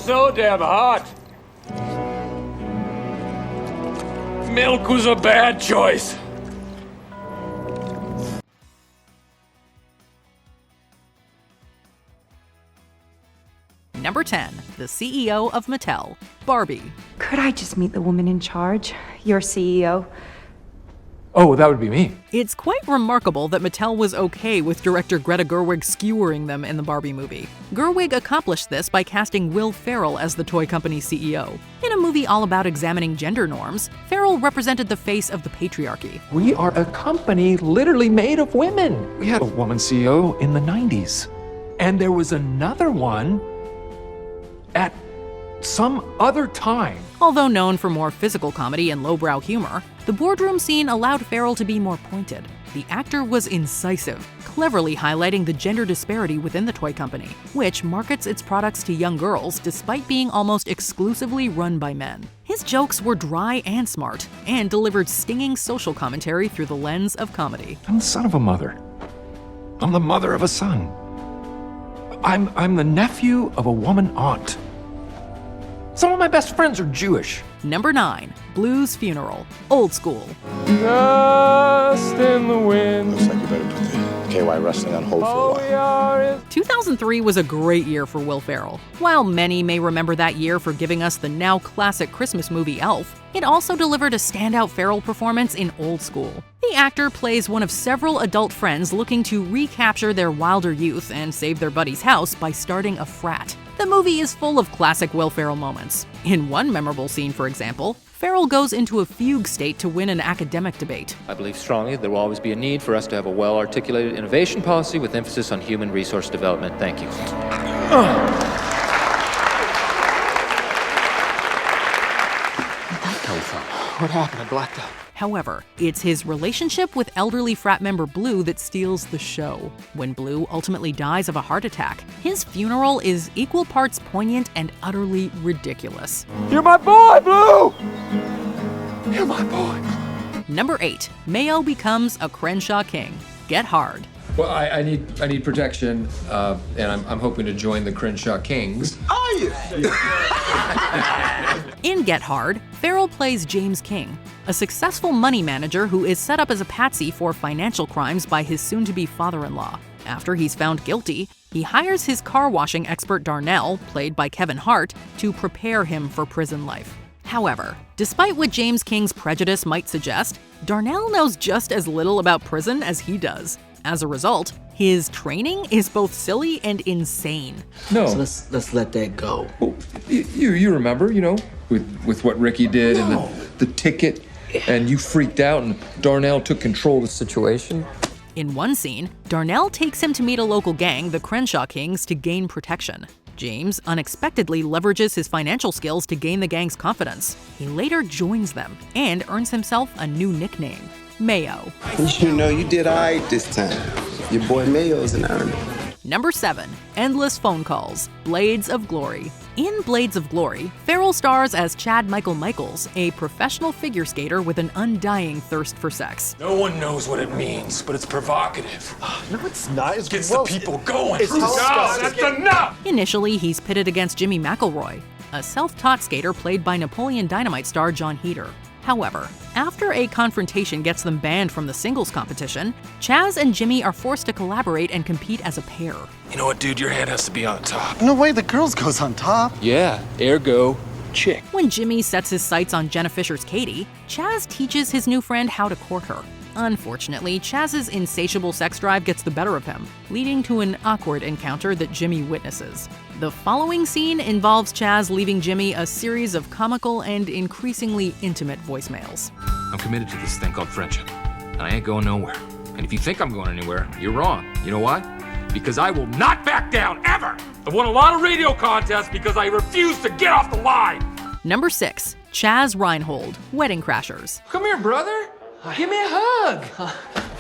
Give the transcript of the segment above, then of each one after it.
so damn hot. Milk was a bad choice. Number 10, the CEO of Mattel, Barbie. Could I just meet the woman in charge? Your CEO? Oh, that would be me. It's quite remarkable that Mattel was okay with director Greta Gerwig skewering them in the Barbie movie. Gerwig accomplished this by casting Will Ferrell as the toy company's CEO. In a movie all about examining gender norms, Ferrell represented the face of the patriarchy. We are a company literally made of women. We had a woman CEO in the 90s. And there was another one at some other time. Although known for more physical comedy and lowbrow humor, the boardroom scene allowed Ferrell to be more pointed. The actor was incisive, cleverly highlighting the gender disparity within the toy company, which markets its products to young girls despite being almost exclusively run by men. His jokes were dry and smart, and delivered stinging social commentary through the lens of comedy. I'm the son of a mother. I'm the mother of a son. I'm the nephew of a woman aunt. Some of my best friends are Jewish. Number 9, Blue's Funeral, Old School. Dust in the wind. Looks like you better put the KY wrestling on hold for a while. 2003 was a great year for Will Ferrell. While many may remember that year for giving us the now classic Christmas movie Elf, it also delivered a standout Ferrell performance in Old School. The actor plays one of several adult friends looking to recapture their wilder youth and save their buddy's house by starting a frat. The movie is full of classic Will Ferrell moments. In one memorable scene, for example, Ferrell goes into a fugue state to win an academic debate. I believe strongly there will always be a need for us to have a well-articulated innovation policy with emphasis on human resource development. Thank you. Where'd that come from? What happened? I blacked out. However, it's his relationship with elderly frat member Blue that steals the show. When Blue ultimately dies of a heart attack, his funeral is equal parts poignant and utterly ridiculous. You're my boy, Blue! You're my boy. Number 8, Mayo becomes a Crenshaw king. Get Hard. Well, I need protection, and I'm hoping to join the Crenshaw Kings. Are you? In Get Hard, Ferrell plays James King, a successful money manager who is set up as a patsy for financial crimes by his soon-to-be father-in-law. After he's found guilty, he hires his car washing expert Darnell, played by Kevin Hart, to prepare him for prison life. However, despite what James King's prejudice might suggest, Darnell knows just as little about prison as he does. As a result, his training is both silly and insane. No. So let's let that go. Well, you remember, with what Ricky did and the ticket, and you freaked out and Darnell took control of the situation. In one scene, Darnell takes him to meet a local gang, the Crenshaw Kings, to gain protection. James unexpectedly leverages his financial skills to gain the gang's confidence. He later joins them and earns himself a new nickname, Mayo. You know you did all right this time. Your boy Mayo's an earner. Number 7, Endless Phone Calls, Blades of Glory. In Blades of Glory, Ferrell stars as Chad Michael Michaels, a professional figure skater with an undying thirst for sex. No one knows what it means, but it's provocative. No, it's not. It Gets the people going. It's No, disgusting. that's enough! Initially, he's pitted against Jimmy McElroy, a self-taught skater played by Napoleon Dynamite star John Heder. However, after a confrontation gets them banned from the singles competition, Chaz and Jimmy are forced to collaborate and compete as a pair. You know what, dude? Your head has to be on top. No way, the girls goes on top. Yeah, ergo, chick. When Jimmy sets his sights on Jenna Fisher's Katie, Chaz teaches his new friend how to court her. Unfortunately, Chaz's insatiable sex drive gets the better of him, leading to an awkward encounter that Jimmy witnesses. The following scene involves Chaz leaving Jimmy a series of comical and increasingly intimate voicemails. I'm committed to this thing called friendship, and I ain't going nowhere. And if you think I'm going anywhere, you're wrong. You know why? Because I will not back down, ever! I've won a lot of radio contests because I refuse to get off the line. Number 6, Chaz Reinhold, Wedding Crashers. Come here, brother. Give me a hug.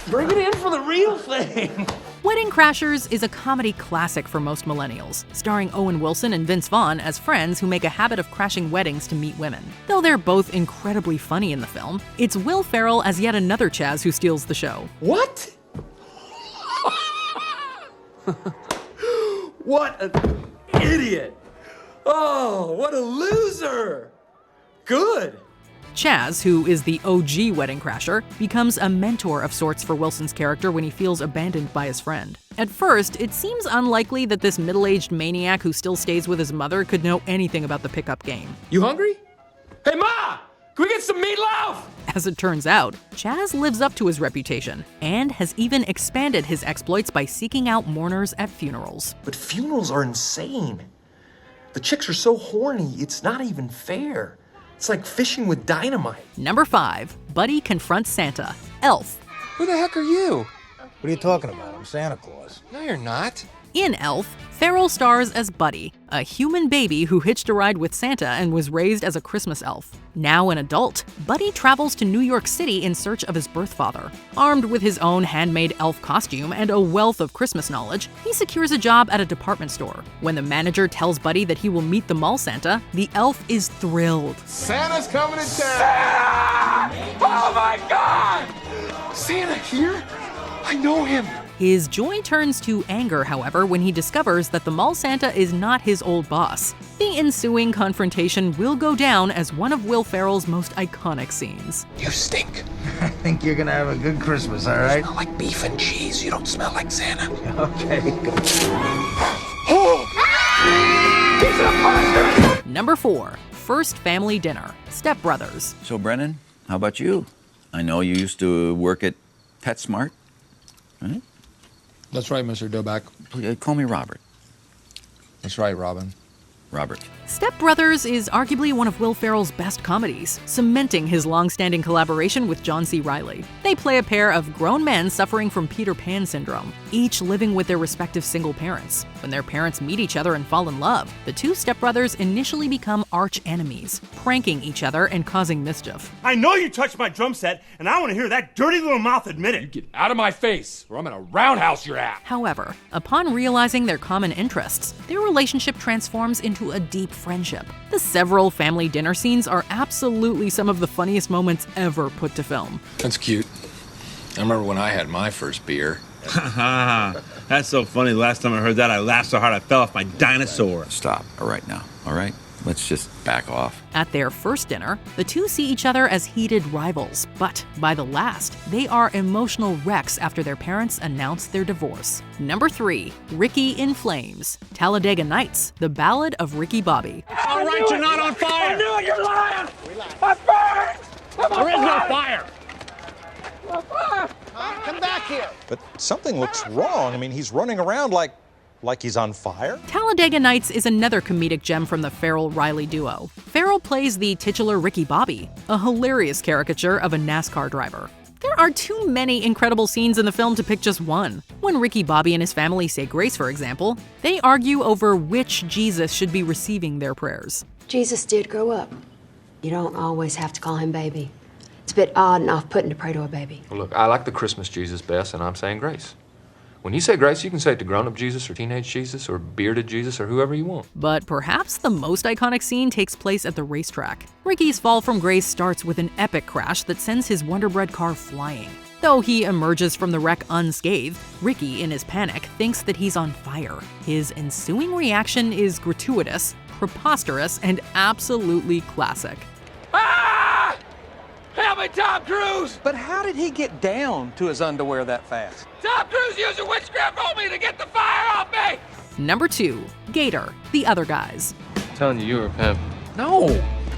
Bring it in for the real thing. Wedding Crashers is a comedy classic for most millennials, starring Owen Wilson and Vince Vaughn as friends who make a habit of crashing weddings to meet women. Though they're both incredibly funny in the film, it's Will Ferrell as yet another Chaz who steals the show. What? What an idiot. Oh, what a loser! Good. Chaz, who is the OG wedding crasher, becomes a mentor of sorts for Wilson's character when he feels abandoned by his friend. At first, it seems unlikely that this middle-aged maniac who still stays with his mother could know anything about the pickup game. You hungry? Hey, Ma! Can we get some meatloaf? As it turns out, Chaz lives up to his reputation and has even expanded his exploits by seeking out mourners at funerals. But funerals are insane. The chicks are so horny, it's not even fair. It's like fishing with dynamite. Number 5. Buddy confronts Santa. Elf. Who the heck are you? What are you talking about? I'm Santa Claus. No, you're not. In Elf, Ferrell stars as Buddy, a human baby who hitched a ride with Santa and was raised as a Christmas elf. Now an adult, Buddy travels to New York City in search of his birth father. Armed with his own handmade elf costume and a wealth of Christmas knowledge, he secures a job at a department store. When the manager tells Buddy that he will meet the mall Santa, the elf is thrilled. Santa's coming to town! Oh my God! Santa here? I know him. His joy turns to anger, however, when he discovers that the mall Santa is not his old boss. The ensuing confrontation will go down as one of Will Ferrell's most iconic scenes. You stink. I think you're gonna have a good Christmas, all right? You smell like beef and cheese. You don't smell like Santa. Okay. Number 4. First family dinner. Stepbrothers. So, Brennan, how about you? I know you used to work at PetSmart, right? That's right, Mr. Doback. Call me Robert. That's right, Robin. Robert. Stepbrothers is arguably one of Will Ferrell's best comedies, cementing his long-standing collaboration with John C. Reilly. They play a pair of grown men suffering from Peter Pan syndrome, each living with their respective single parents. When their parents meet each other and fall in love, the two stepbrothers initially become arch enemies, pranking each other and causing mischief. I know you touched my drum set, and I want to hear that dirty little mouth admit it. You get out of my face, or I'm gonna roundhouse your ass. However, upon realizing their common interests, their relationship transforms into a deep friendship. The several family dinner scenes are absolutely some of the funniest moments ever put to film. That's cute. I remember when I had my first beer. That's so funny. The last time I heard that, I laughed so hard I fell off my dinosaur. Stop. All right now. All right? Let's just back off. At their first dinner, the two see each other as heated rivals, but by the last, they are emotional wrecks after their parents announce their divorce. Number 3. Ricky in Flames. Talladega Nights, the Ballad of Ricky Bobby. All right, you're not on fire. I knew it, you're lying! I'm burned! There is no fire. Come back here. But something looks wrong. I mean, he's running around like he's on fire. Talladega Nights is another comedic gem from the Ferrell-Reilly duo. Ferrell plays the titular Ricky Bobby, a hilarious caricature of a NASCAR driver. There are too many incredible scenes in the film to pick just one. When Ricky Bobby and his family say grace, for example, they argue over which Jesus should be receiving their prayers. Jesus did grow up. You don't always have to call him baby. It's a bit odd and off-putting to pray to a baby. Well, look, I like the Christmas Jesus best, and I'm saying grace. When you say grace, you can say it to grown-up Jesus or teenage Jesus or bearded Jesus or whoever you want. But perhaps the most iconic scene takes place at the racetrack. Ricky's fall from grace starts with an epic crash that sends his Wonder Bread car flying. Though he emerges from the wreck unscathed, Ricky, in his panic, thinks that he's on fire. His ensuing reaction is gratuitous, preposterous, and absolutely classic. Ah! Help me, Tom Cruise! But how did he get down to his underwear that fast? Tom Cruise used a witchcraft on me to get the fire off me! Number 2. Gator, The Other Guys. I'm telling you, you're a pimp. No.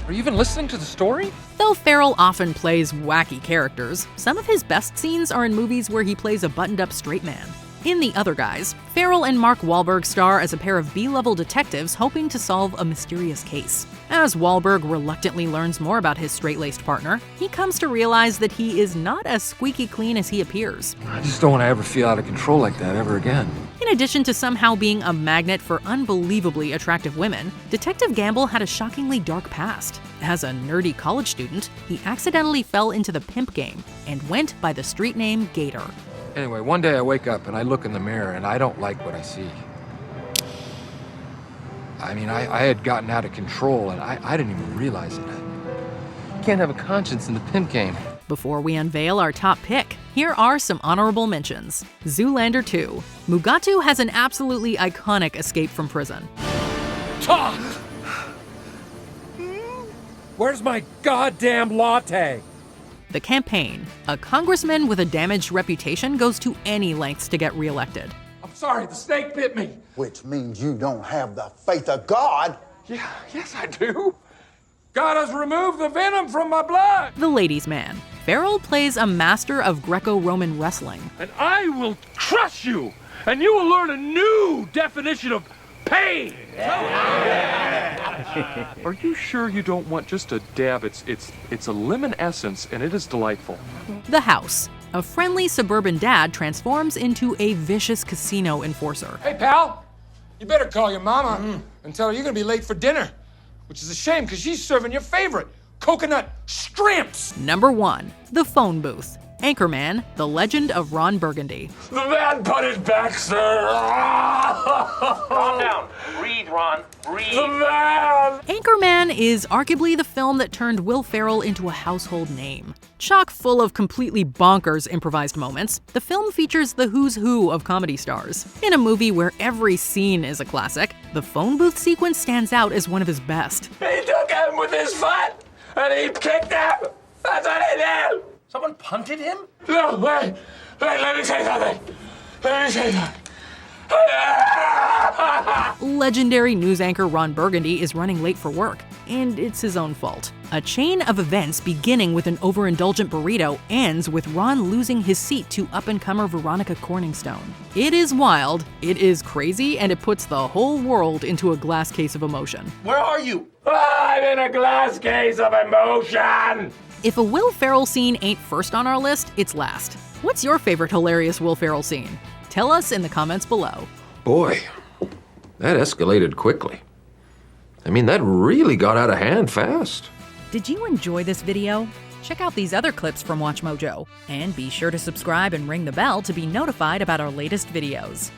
Are you even listening to the story? Though Ferrell often plays wacky characters, some of his best scenes are in movies where he plays a buttoned-up straight man. In The Other Guys, Ferrell and Mark Wahlberg star as a pair of B-level detectives hoping to solve a mysterious case. As Wahlberg reluctantly learns more about his straight-laced partner, he comes to realize that he is not as squeaky clean as he appears. I just don't want to ever feel out of control like that ever again. In addition to somehow being a magnet for unbelievably attractive women, Detective Gamble had a shockingly dark past. As a nerdy college student, he accidentally fell into the pimp game and went by the street name Gator. Anyway, one day I wake up and I look in the mirror and I don't like what I see. I mean, I had gotten out of control and I didn't even realize it. You can't have a conscience in the pimp game. Before we unveil our top pick, here are some honorable mentions. Zoolander 2. Mugatu has an absolutely iconic escape from prison. Where's my goddamn latte? The campaign. A congressman with a damaged reputation goes to any lengths to get reelected. I'm sorry, the snake bit me. Which means you don't have the faith of God. Yeah, yes I do. God has removed the venom from my blood. The ladies' man. Ferrell plays a master of Greco-Roman wrestling. And I will crush you, and you will learn a new definition of pain. Are you sure you don't want just a dab? It's a lemon essence, and it is delightful. The house. A friendly suburban dad transforms into a vicious casino enforcer. Hey, pal, you better call your mama and tell her you're gonna be late for dinner, which is a shame because she's serving your favorite, coconut shrimps. Number 1. The phone booth. Anchorman, the legend of Ron Burgundy. The man put it back, sir. Calm down. Breathe, Ron. Breathe. The man! Anchorman is arguably the film that turned Will Ferrell into a household name. Chock full of completely bonkers improvised moments, the film features the who's who of comedy stars. In a movie where every scene is a classic, the phone booth sequence stands out as one of his best. He took him with his foot, and he kicked him. That's what he did. Someone punted him? No, wait, let me say something. Legendary news anchor Ron Burgundy is running late for work, and it's his own fault. A chain of events beginning with an overindulgent burrito ends with Ron losing his seat to up-and-comer Veronica Corningstone. It is wild, it is crazy, and it puts the whole world into a glass case of emotion. Where are you? I'm in a glass case of emotion! If a Will Ferrell scene ain't first on our list, it's last. What's your favorite hilarious Will Ferrell scene? Tell us in the comments below. Boy, that escalated quickly. I mean, that really got out of hand fast. Did you enjoy this video? Check out these other clips from WatchMojo, and be sure to subscribe and ring the bell to be notified about our latest videos.